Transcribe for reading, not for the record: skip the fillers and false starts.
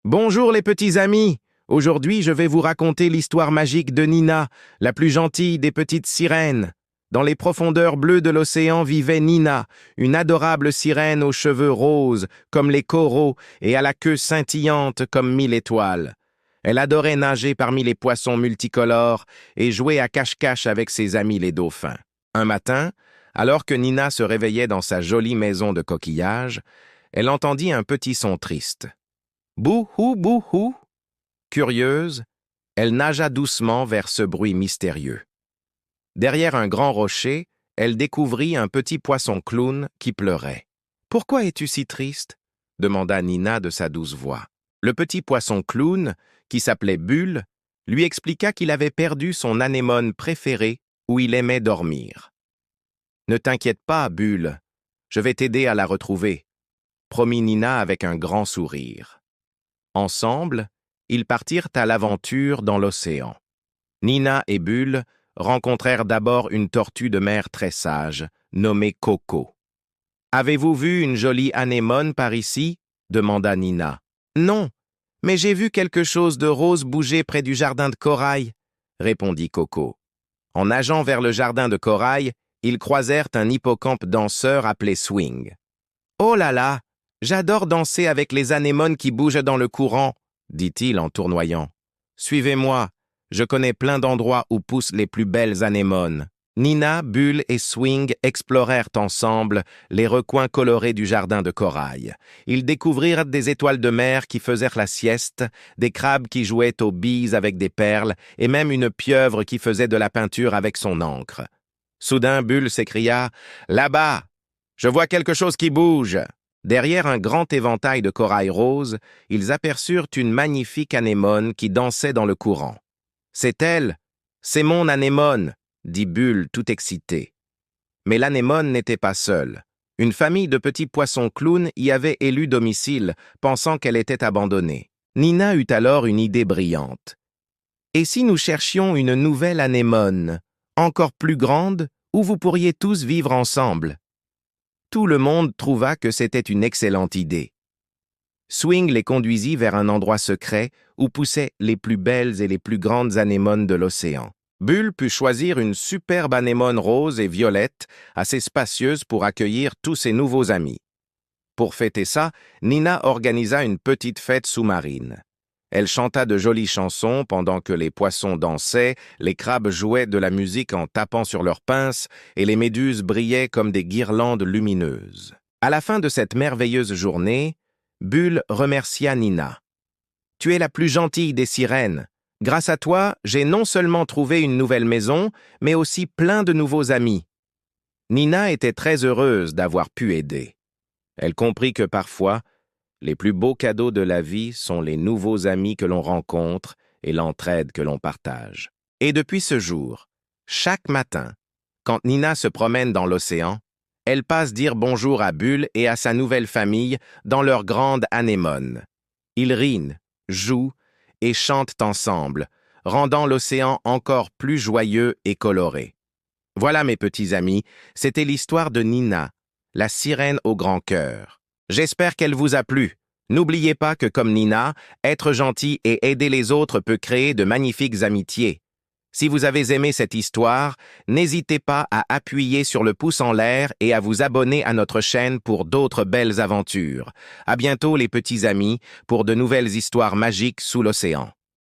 Bonjour les petits amis! Aujourd'hui, je vais vous raconter l'histoire magique de Nina, la plus gentille des petites sirènes. Dans les profondeurs bleues de l'océan vivait Nina, une adorable sirène aux cheveux roses comme les coraux et à la queue scintillante comme 1000 étoiles. Elle adorait nager parmi les poissons multicolores et jouer à cache-cache avec ses amis les dauphins. Un matin, alors que Nina se réveillait dans sa jolie maison de coquillages, elle entendit un petit son triste. Bouhou, bouhou! Curieuse, elle nagea doucement vers ce bruit mystérieux. Derrière un grand rocher, elle découvrit un petit poisson clown qui pleurait. « Pourquoi es-tu si triste ?» demanda Nina de sa douce voix. Le petit poisson clown, qui s'appelait Bulle, lui expliqua qu'il avait perdu son anémone préférée où il aimait dormir. « Ne t'inquiète pas, Bulle, je vais t'aider à la retrouver, » promit Nina avec un grand sourire. Ensemble, ils partirent à l'aventure dans l'océan. Nina et Bulle rencontrèrent d'abord une tortue de mer très sage, nommée Coco. « Avez-vous vu une jolie anémone par ici ?» demanda Nina. « Non, mais j'ai vu quelque chose de rose bouger près du jardin de corail, » répondit Coco. En nageant vers le jardin de corail, ils croisèrent un hippocampe danseur appelé Swing. « Oh là là! J'adore danser avec les anémones qui bougent dans le courant, » dit-il en tournoyant. « Suivez-moi, je connais plein d'endroits où poussent les plus belles anémones. » Nina, Bulle et Swing explorèrent ensemble les recoins colorés du jardin de corail. Ils découvrirent des étoiles de mer qui faisèrent la sieste, des crabes qui jouaient aux billes avec des perles, et même une pieuvre qui faisait de la peinture avec son encre. Soudain, Bulle s'écria « Là-bas, je vois quelque chose qui bouge !» Derrière un grand éventail de corail rose, ils aperçurent une magnifique anémone qui dansait dans le courant. « C'est elle! C'est mon anémone !» dit Bulle tout excité. Mais l'anémone n'était pas seule. Une famille de petits poissons clowns y avait élu domicile, pensant qu'elle était abandonnée. Nina eut alors une idée brillante. « Et si nous cherchions une nouvelle anémone, encore plus grande, où vous pourriez tous vivre ensemble ?» Tout le monde trouva que c'était une excellente idée. Swing les conduisit vers un endroit secret où poussaient les plus belles et les plus grandes anémones de l'océan. Bulle put choisir une superbe anémone rose et violette, assez spacieuse pour accueillir tous ses nouveaux amis. Pour fêter ça, Nina organisa une petite fête sous-marine. Elle chanta de jolies chansons pendant que les poissons dansaient, les crabes jouaient de la musique en tapant sur leurs pinces et les méduses brillaient comme des guirlandes lumineuses. À la fin de cette merveilleuse journée, Bulle remercia Nina. « Tu es la plus gentille des sirènes. Grâce à toi, j'ai non seulement trouvé une nouvelle maison, mais aussi plein de nouveaux amis. » Nina était très heureuse d'avoir pu aider. Elle comprit que parfois, les plus beaux cadeaux de la vie sont les nouveaux amis que l'on rencontre et l'entraide que l'on partage. Et depuis ce jour, chaque matin, quand Nina se promène dans l'océan, elle passe dire bonjour à Bulle et à sa nouvelle famille dans leur grande anémone. Ils rient, jouent et chantent ensemble, rendant l'océan encore plus joyeux et coloré. Voilà mes petits amis, c'était l'histoire de Nina, la sirène au grand cœur. J'espère qu'elle vous a plu. N'oubliez pas que comme Nina, être gentil et aider les autres peut créer de magnifiques amitiés. Si vous avez aimé cette histoire, n'hésitez pas à appuyer sur le pouce en l'air et à vous abonner à notre chaîne pour d'autres belles aventures. À bientôt les petits amis pour de nouvelles histoires magiques sous l'océan.